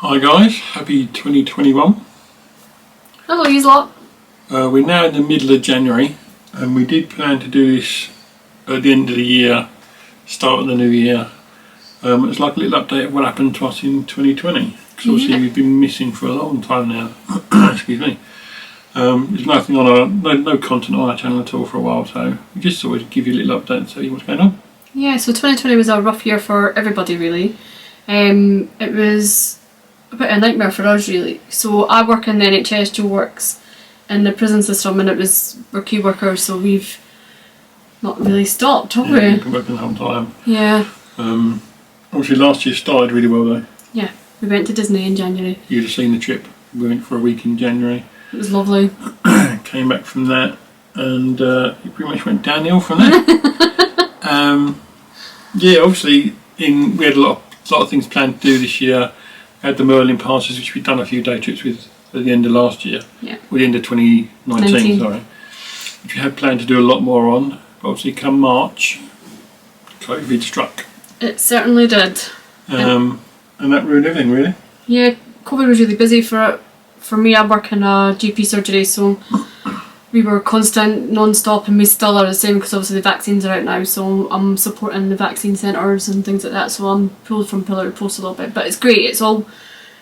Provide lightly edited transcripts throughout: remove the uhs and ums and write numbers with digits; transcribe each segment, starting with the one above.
Hi guys, happy 2021. Hello, you lot. We're now in the middle of January and we did plan to do this at the end of the year, start of the new year. It's like a little update of what happened to us in 2020, because obviously we've been missing for a long time now. Excuse me. There's nothing on no content on our channel at all for a while, so we just thought we'd give you a little update and tell you what's going on. Yeah, so 2020 was a rough year for everybody really. It was a bit of a nightmare for us really. So I work in the NHS, Joe works in the prison system, and we're key workers, so we've not really stopped, have we? We've been working the whole time. Yeah. Obviously last year started really well though. Yeah, we went to Disney in January. You'd have seen the trip. We went for a week in January. It was lovely. Came back from that and it pretty much went downhill from there. Yeah, obviously we had a lot of things planned to do this year. We had the Merlin passes, which we'd done a few day trips with at the end of last year. Yeah. Or the end of 2019, sorry. Which we had planned to do a lot more on. But obviously come March, COVID struck. It certainly did. And that ruined everything really. Yeah, COVID was really busy for me. I work in a GP surgery, so we were constant, non-stop, and we still are the same because obviously the vaccines are out now, so I'm supporting the vaccine centres and things like that, so I'm pulled from pillar to post a little bit, but it's great. It's all,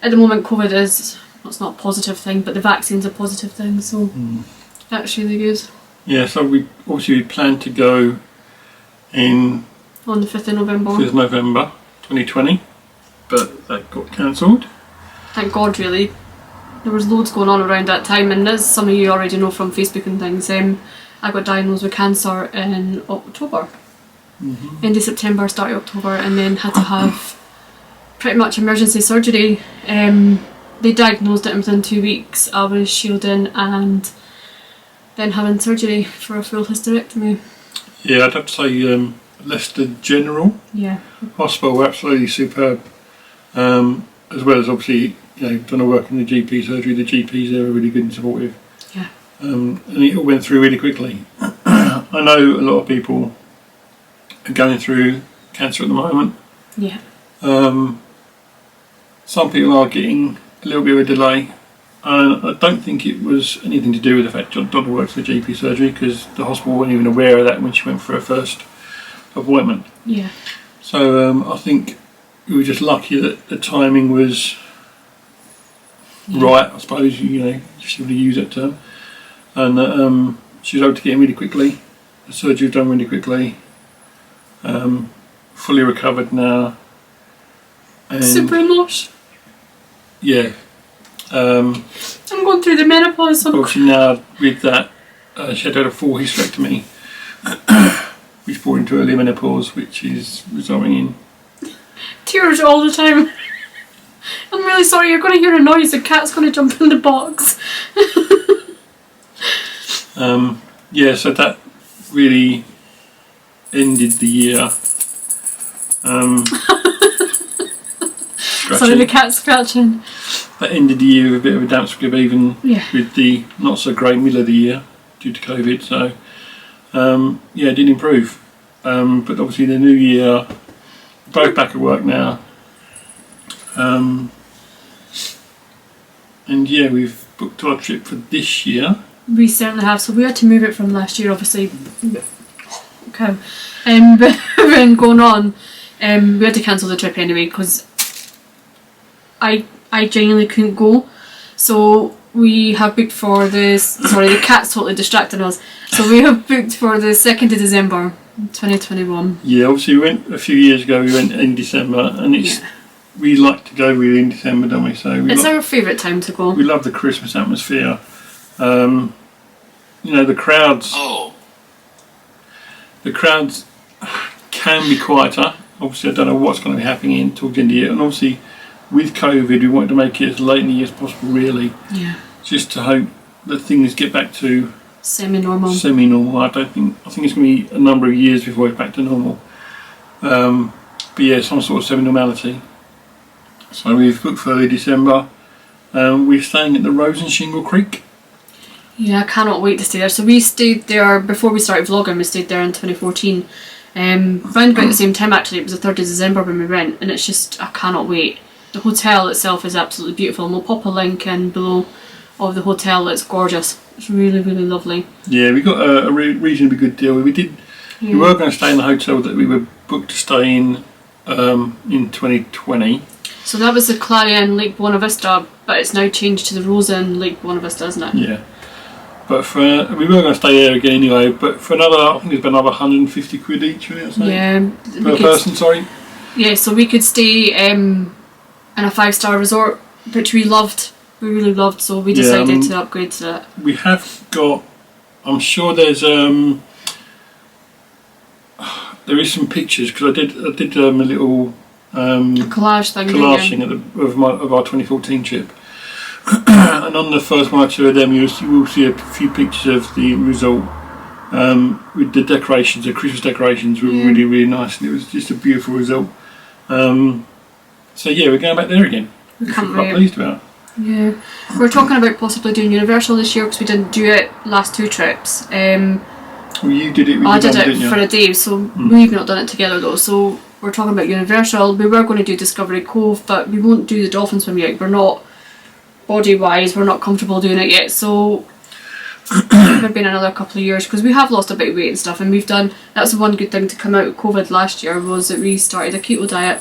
at the moment COVID is, well, it's not a positive thing, but the vaccine's a positive thing, so that's really good. Yeah, so we planned to go in on the 5th of November. 5th of November 2020, but that got cancelled. Thank God really. There was loads going on around that time, and as some of you already know from Facebook and things, I got diagnosed with cancer in October. End of September, start of October, and then had to have pretty much emergency surgery. They diagnosed it within 2 weeks. I was shielding and then having surgery for a full hysterectomy. Yeah, I'd have to say Leicester General Hospital were absolutely superb, as well as obviously, you know, done a work in the GP surgery. The GPs there were really good and supportive. Yeah. And it all went through really quickly. I know a lot of people are going through cancer at the moment. Yeah. Some people are getting a little bit of a delay. And I don't think it was anything to do with the fact that Donna works in the GP surgery, because the hospital weren't even aware of that when she went for her first appointment. Yeah. So I think we were just lucky that the timing was right, I suppose, you know, just to use that term. And she was able to get in really quickly. The surgery was done really quickly. Fully recovered now. And super emotional. Yeah. I'm going through the menopause. Obviously now with that, she had a full hysterectomy, which brought into early menopause, which is resulting in tears all the time. I'm really sorry, you're going to hear a noise, the cat's going to jump in the box. Yeah, so that really ended the year. Sorry, the cat's scratching. That ended the year with a bit of a damp squib, even with the not so great middle of the year due to COVID. So yeah, it did improve. But obviously the new year, both back at work now. And yeah, we've booked our trip for this year. We certainly have. So we had to move it from last year, obviously. Okay. But then going on, we had to cancel the trip anyway because I genuinely couldn't go. So we have booked for this. Sorry, the cat's totally distracting us. So we have booked for the 2nd of December, 2021. Yeah, obviously we went a few years ago. We went in December, and it's. Yeah. We like to go really in December, don't we? So it's our favourite time to go. We love the Christmas atmosphere. You know, the crowds. The crowds can be quieter. Obviously, I don't know what's going to be happening towards the end of the year. And obviously, with COVID, we wanted to make it as late in the year as possible, really. Yeah. Just to hope that things get back to semi-normal. I think it's going to be a number of years before it's back to normal. But yeah, some sort of semi-normality. So we've booked for early December. We're staying at the Rose and Shingle Creek. Yeah, I cannot wait to stay there. So we stayed there before we started vlogging. We stayed there in 2014. Round about the same time actually. It was the 3rd of December when we went, and it's just, I cannot wait. the hotel itself is absolutely beautiful, and we'll pop a link in below of the hotel. It's gorgeous. It's really, really lovely. Yeah, we got a reasonably good deal. We did. Yeah. We were going to stay in the hotel that we were booked to stay in 2020. So that was the Clarion Lake Buena Vista, but it's now changed to the Rosen Lake Buena Vista, isn't it? Yeah. But we were going to stay there again anyway. But for another, I think it's been another 150 quid each. Yeah. Per person, sorry. Yeah, so we could stay in a 5-star resort, which we loved. We really loved, so we decided to upgrade to that. We have got. I'm sure there's there is some pictures because I did a little collage thing of our 2014 trip, and on the first one or two of them you will see a few pictures of the resort with the decorations. The Christmas decorations were really, really nice, and it was just a beautiful resort. So yeah, we're going back there again. We can't quite pleased about. Yeah, we're talking about possibly doing Universal this year because we didn't do it last 2 trips. Well, you did it. I did it for a day, so we've not done it together though. So we're talking about Universal. We were going to do Discovery Cove, but we won't do the dolphin swim yet. We're not, body-wise, we're not comfortable doing it yet. So maybe in another couple of years, because we have lost a bit of weight and stuff, and we've done. That's the one good thing to come out of COVID last year was that we started a keto diet.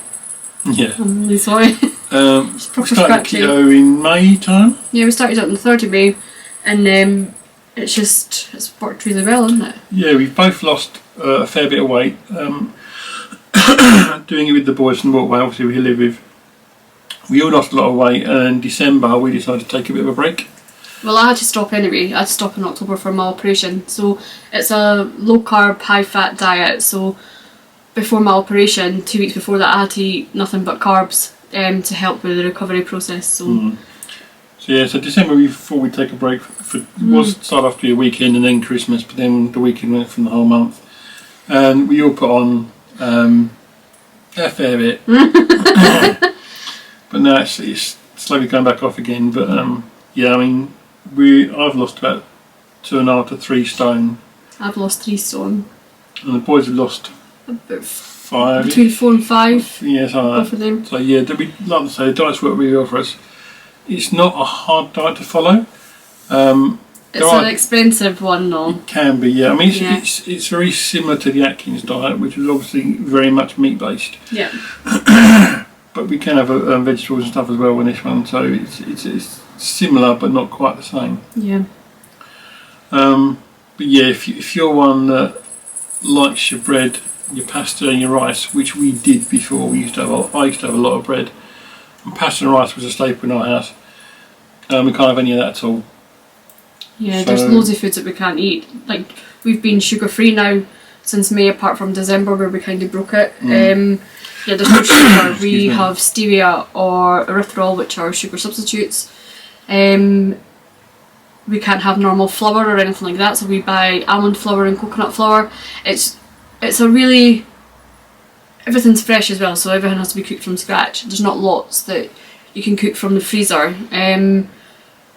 Yeah. I'm really sorry. We started keto in May time. Yeah, we started it on the 3rd of May, and it's worked really well, isn't it? Yeah, we've both lost a fair bit of weight. Doing it with the boys from the walkway, obviously we live with. We all lost a lot of weight, and in December we decided to take a bit of a break. Well, I had to stop anyway. I had to stop in October for my operation. So it's a low carb, high fat diet. So before my operation, 2 weeks before that, I had to eat nothing but carbs to help with the recovery process. So So December we thought we'd take a break. Was start off to be a weekend and then Christmas, but then the weekend went from the whole month, and we all put on a fair bit. But now it's slowly going back off again. But yeah, I mean, I've lost about 2.5 to 3 stone. I've lost 3 stone. And the boys have lost about 5. Between 4 and 5. Yeah, something like both of them. So yeah, like I say, the diets work really well for us. It's not a hard diet to follow. It's an expensive one though. It can be, yeah. I mean, it's very similar to the Atkins diet, which is obviously very much meat based. Yeah. But we can have vegetables and stuff as well in this one, so it's similar but not quite the same. Yeah. But yeah, if you're one that likes your bread, your pasta and your rice, which we did before, I used to have a lot of bread, and pasta and rice was a staple in our house. We can't have any of that at all. Yeah, there's loads of foods that we can't eat. Like, we've been sugar free now since May, apart from December where we kind of broke it. Yeah, there's no sugar. We have stevia or erythritol, which are sugar substitutes. We can't have normal flour or anything like that, so we buy almond flour and coconut flour. It's a really, everything's fresh as well, so everything has to be cooked from scratch. There's not lots that you can cook from the freezer,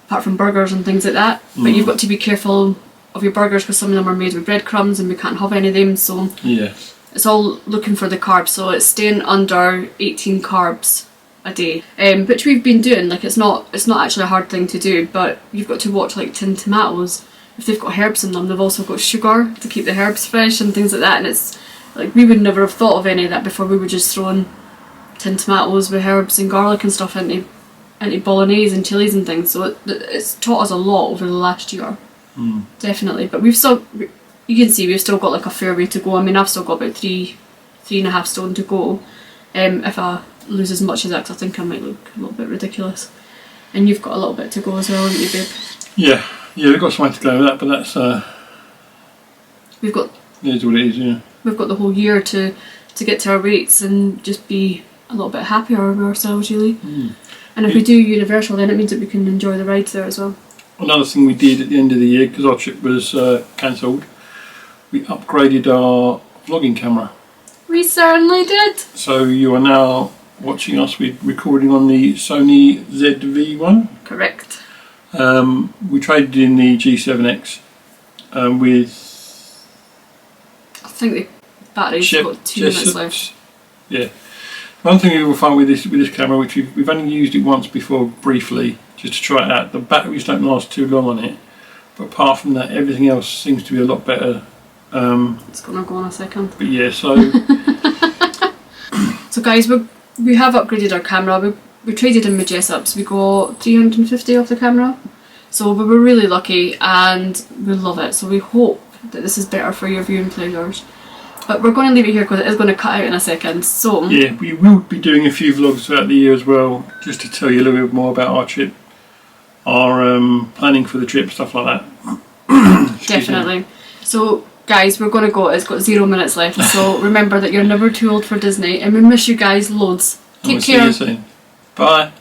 apart from burgers and things like that. But you've got to be careful of your burgers because some of them are made with breadcrumbs and we can't have any of them. So yeah, it's all looking for the carbs. So it's staying under 18 carbs a day, which we've been doing. Like, it's not actually a hard thing to do, but you've got to watch like tinned tomatoes. If they've got herbs in them, they've also got sugar to keep the herbs fresh and things like that. And it's like, we would never have thought of any of that before. We were just throwing tinned tomatoes with herbs and garlic and stuff into bolognese and chilies and things. So it's taught us a lot over the last year. Definitely. But we've still, you can see we've still got like a fair way to go. I mean, I've still got about 3.5 stone to go. If I lose as much as that, 'cause I think I might look a little bit ridiculous. And you've got a little bit to go as well, haven't you, babe? Yeah, we've got something to go with that, but that's we've got, it is what it is, yeah. We've got the whole year to get to our weights and just be a little bit happier with ourselves, really. And if we do Universal, then it means that we can enjoy the rides there as well. Another thing we did at the end of the year, because our trip was cancelled, we upgraded our vlogging camera. We certainly did. So you are now watching us with recording on the Sony ZV-1. Correct. We traded in the G7X with... I think the battery's got 2 minutes left. Yeah. One thing you will find with this camera, which we've only used it once before briefly, just to try it out, the batteries don't last too long on it. But apart from that, everything else seems to be a lot better. It's gonna go in a second. But yeah, so So guys, we have upgraded our camera. We traded in Majessups. We got 350 off the camera. So we were really lucky and we love it. So we hope that this is better for your viewing pleasures. But we're going to leave it here because it is going to cut out in a second. So yeah, we will be doing a few vlogs throughout the year as well, just to tell you a little bit more about our trip, our planning for the trip, stuff like that. Definitely. So guys, we're going to go. It's got 0 minutes left. So remember that you're never too old for Disney, and we miss you guys loads. Take care. See you soon. Bye.